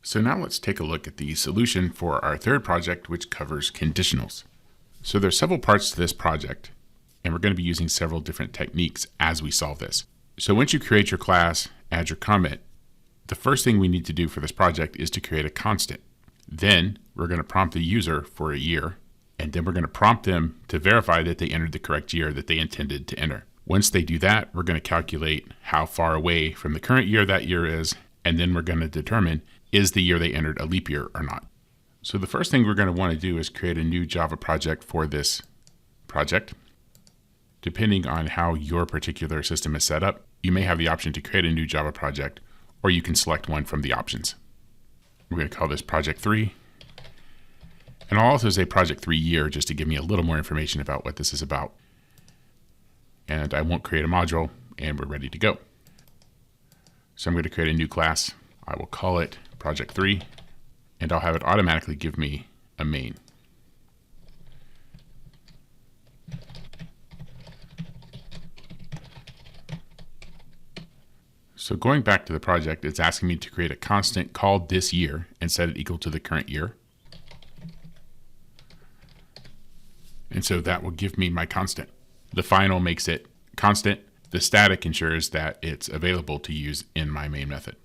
So now let's take a look at the solution for our third project, which covers conditionals. So there's several parts to this project, and we're going to be using several different techniques as we solve this. So once you create your class, add your comment, the first thing we need to do for this project is to create a constant. Then we're going to prompt the user for a year, and then we're going to prompt them to verify that they entered the correct year that they intended to enter. Once they do that, we're going to calculate how far away from the current year that year is, and then we're going to determine is the year they entered a leap year or not. So the first thing we're going to want to do is create a new Java project for this project. Depending on how your particular system is set up, you may have the option to create a new Java project, or you can select one from the options. We're going to call this project 3. And I'll also say project 3 year just to give me a little more information about what this is about. And I won't create a module, and we're ready to go. So I'm going to create a new class. I will call it project 3, and I'll have it automatically give me a main. So going back to the project, it's asking me to create a constant called this year and set it equal to the current year. And so that will give me my constant. The final makes it constant. The static ensures that it's available to use in my main method.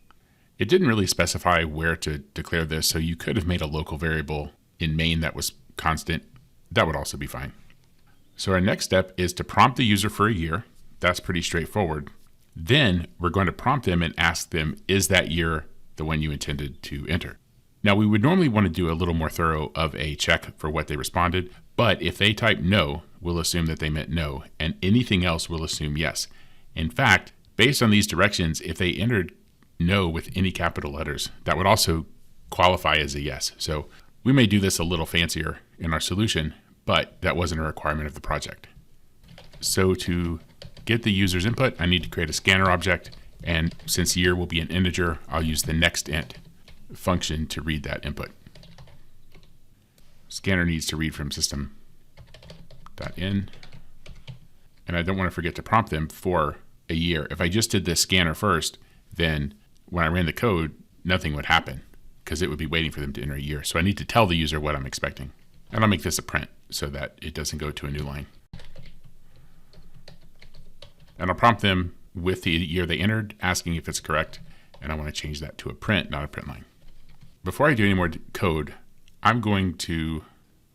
It didn't really specify where to declare this, so you could have made a local variable in main that was constant. That would also be fine. So our next step is to prompt the user for a year. That's pretty straightforward. Then we're going to prompt them and ask them, is that year the one you intended to enter? Now we would normally want to do a little more thorough of a check for what they responded, but if they type no, we'll assume that they meant no, and anything else we'll assume yes. In fact, based on these directions, if they entered no with any capital letters, that would also qualify as a yes. So we may do this a little fancier in our solution, but that wasn't a requirement of the project. So to get the user's input, I need to create a scanner object, and since year will be an integer, I'll use the nextInt function to read that input. Scanner needs to read from system.in, and I don't want to forget to prompt them for a year. If I just did this scanner first, then when I ran the code, nothing would happen because it would be waiting for them to enter a year. So I need to tell the user what I'm expecting. And I'll make this a print so that it doesn't go to a new line. And I'll prompt them with the year they entered, asking if it's correct. And I want to change that to a print, not a print line. Before I do any more code, I'm going to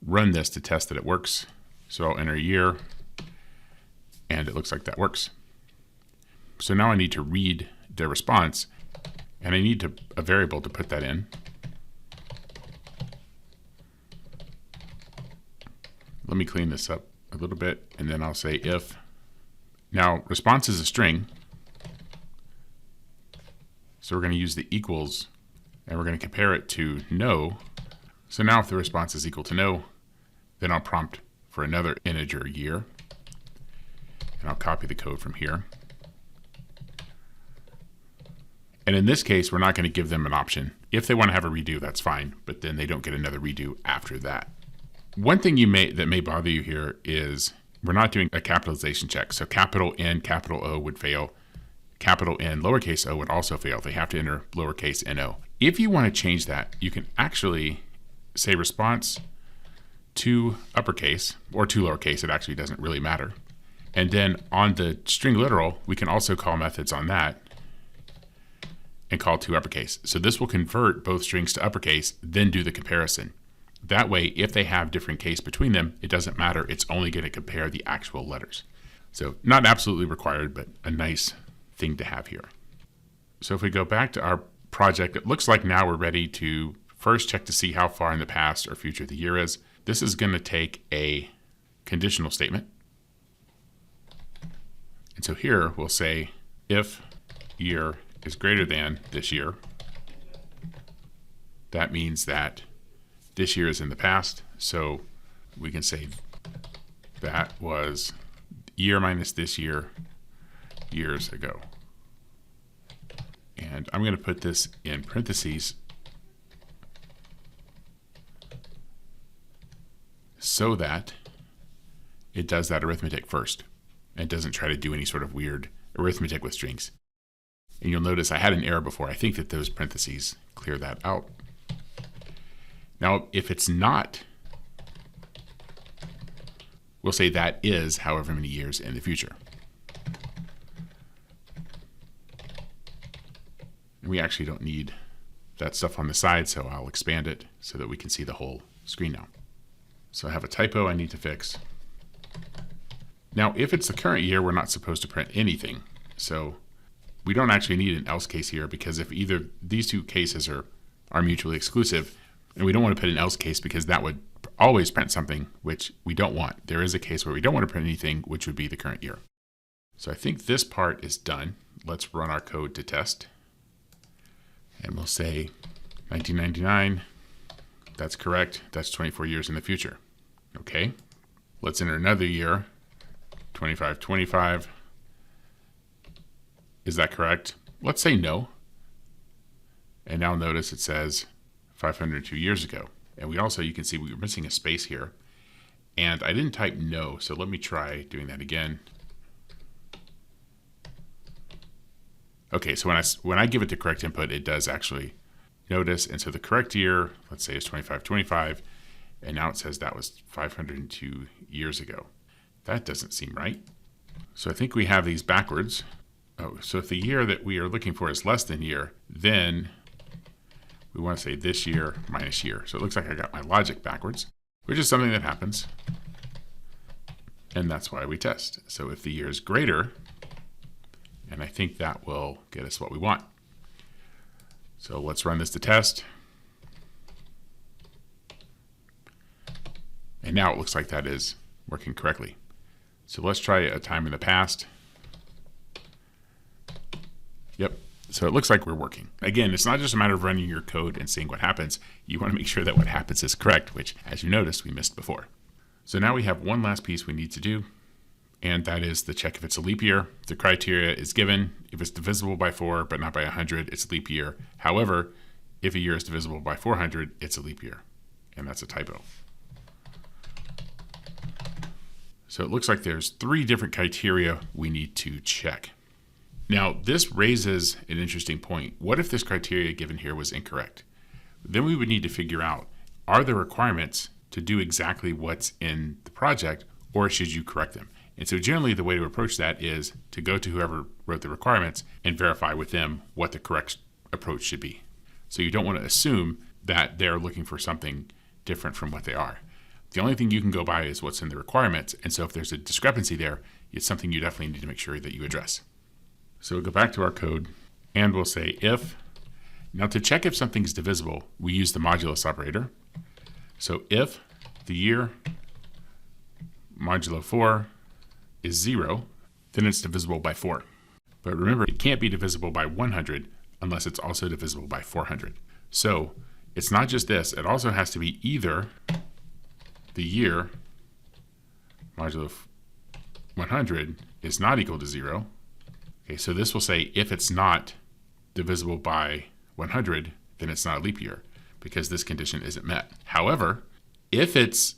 run this to test that it works. So I'll enter a year, and it looks like that works. So now I need to read their response, and I need a variable to put that in. Let me clean this up a little bit, and then I'll say if. Now, response is a string, so we're going to use the equals, and we're going to compare it to no. So now if the response is equal to no, then I'll prompt for another integer year, and I'll copy the code from here. And in this case, we're not going to give them an option. If they want to have a redo, that's fine, but then they don't get another redo after that. One thing that may bother you here is we're not doing a capitalization check. So capital N, capital O would fail. Capital N, lowercase o would also fail. They have to enter lowercase no. If you want to change that, you can actually say response to uppercase or to lowercase. It actually doesn't really matter. And then on the string literal, we can also call methods on that and call to uppercase. So this will convert both strings to uppercase, then do the comparison. That way, if they have different case between them, it doesn't matter. It's only going to compare the actual letters. So not absolutely required, but a nice thing to have here. So if we go back to our project, it looks like now we're ready to first check to see how far in the past or future the year is. This is going to take a conditional statement. And so here we'll say if year is greater than this year, that means that this year is in the past. So we can say that was year minus this year years ago. And I'm going to put this in parentheses so that it does that arithmetic first and doesn't try to do any sort of weird arithmetic with strings. And you'll notice I had an error before. I think that those parentheses clear that out. Now, if it's not, we'll say that is however many years in the future. And we actually don't need that stuff on the side, so I'll expand it so that we can see the whole screen now. So I have a typo I need to fix. Now, if it's the current year, we're not supposed to print anything. So we don't actually need an else case here, because if either these two cases are mutually exclusive, and we don't want to put an else case because that would always print something, which we don't want. There is a case where we don't want to print anything, which would be the current year. So I think this part is done. Let's run our code to test. And we'll say 1999. That's correct. That's 24 years in the future. Okay. Let's enter another year. 2525. Is that correct? Let's say no. And now notice it says 502 years ago. And we also, you can see we were missing a space here. And I didn't type no, so let me try doing that again. Okay, so when I give it the correct input, it does actually notice. And so the correct year, let's say, is 2525. And now it says that was 502 years ago. That doesn't seem right. So I think we have these backwards. Oh, so if the year that we are looking for is less than year, then we want to say this year minus year. So it looks like I got my logic backwards, which is something that happens. And that's why we test. So if the year is greater, and I think that will get us what we want. So let's run this to test. And now it looks like that is working correctly. So let's try a time in the past. Yep. So it looks like we're working. Again, it's not just a matter of running your code and seeing what happens. You want to make sure that what happens is correct, which, as you noticed, we missed before. So now we have one last piece we need to do, and that is to check if it's a leap year. The criteria is given. If it's divisible by 4 but not by 100, it's a leap year. However, if a year is divisible by 400, it's a leap year, and that's a typo. So it looks like there's 3 different criteria we need to check. Now, this raises an interesting point. What if this criteria given here was incorrect? Then we would need to figure out, are the requirements to do exactly what's in the project, or should you correct them? And so generally the way to approach that is to go to whoever wrote the requirements and verify with them what the correct approach should be. So you don't want to assume that they're looking for something different from what they are. The only thing you can go by is what's in the requirements. And so if there's a discrepancy there, it's something you definitely need to make sure that you address. So we'll go back to our code and we'll say if. Now to check if something's divisible, we use the modulus operator. So if the year modulo 4 is 0, then it's divisible by 4. But remember, it can't be divisible by 100 unless it's also divisible by 400. So it's not just this, it also has to be either the year modulo 100 is not equal to 0. Okay, so this will say if it's not divisible by 100, then it's not a leap year because this condition isn't met. However, if it's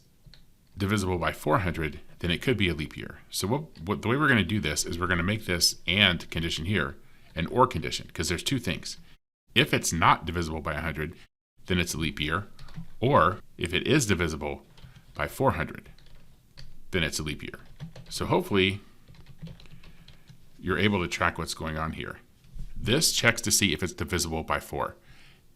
divisible by 400, then it could be a leap year. So the way we're going to do this is we're going to make this and condition here an or condition, because there's 2 things. If it's not divisible by 100, then it's a leap year. Or if it is divisible by 400, then it's a leap year. So hopefully you're able to track what's going on here. This checks to see if it's divisible by 4.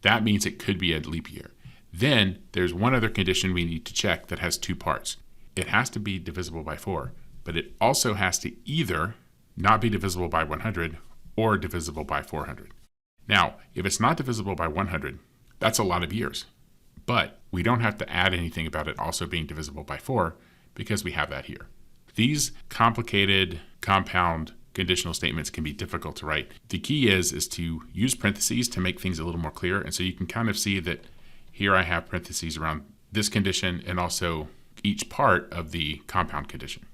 That means it could be a leap year. Then there's one other condition we need to check that has 2 parts. It has to be divisible by 4, but it also has to either not be divisible by 100 or divisible by 400. Now, if it's not divisible by 100, that's a lot of years. But we don't have to add anything about it also being divisible by 4 because we have that here. These complicated compound conditional statements can be difficult to write. The key is to use parentheses to make things a little more clear. And so you can kind of see that here I have parentheses around this condition and also each part of the compound condition.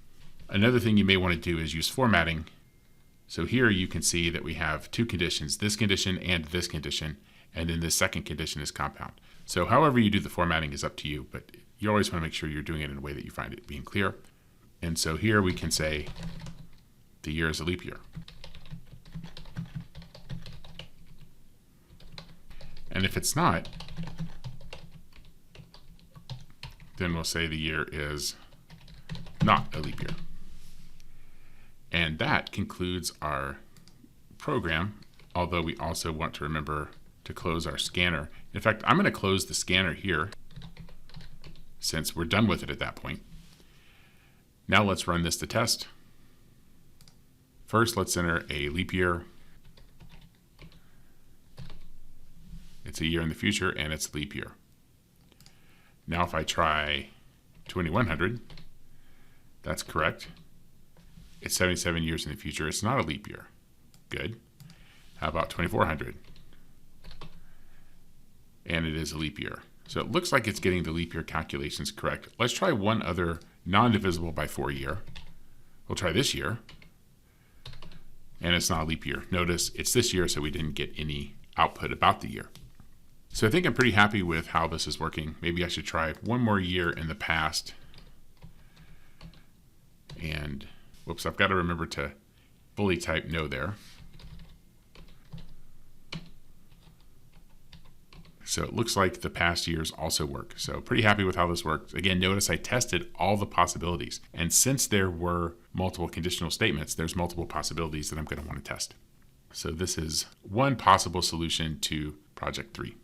Another thing you may want to do is use formatting. So here you can see that we have 2 conditions, this condition and this condition, and then this second condition is compound. So however you do the formatting is up to you, but you always want to make sure you're doing it in a way that you find it being clear. And so here we can say the year is a leap year. And if it's not, then we'll say the year is not a leap year. And that concludes our program, although we also want to remember to close our scanner. In fact, I'm going to close the scanner here since we're done with it at that point. Now let's run this to test. First, let's enter a leap year. It's a year in the future and it's a leap year. Now if I try 2100, that's correct. It's 77 years in the future. It's not a leap year. Good. How about 2400? And it is a leap year. So it looks like it's getting the leap year calculations correct. Let's try one other non-divisible by 4 year. We'll try this year. And it's not a leap year. Notice it's this year, so we didn't get any output about the year. So I think I'm pretty happy with how this is working. Maybe I should try one more year in the past. And whoops, I've got to remember to fully type no there. So it looks like the past years also work. So pretty happy with how this works. Again, notice I tested all the possibilities. And since there were multiple conditional statements, there's multiple possibilities that I'm going to want to test. So this is one possible solution to project 3.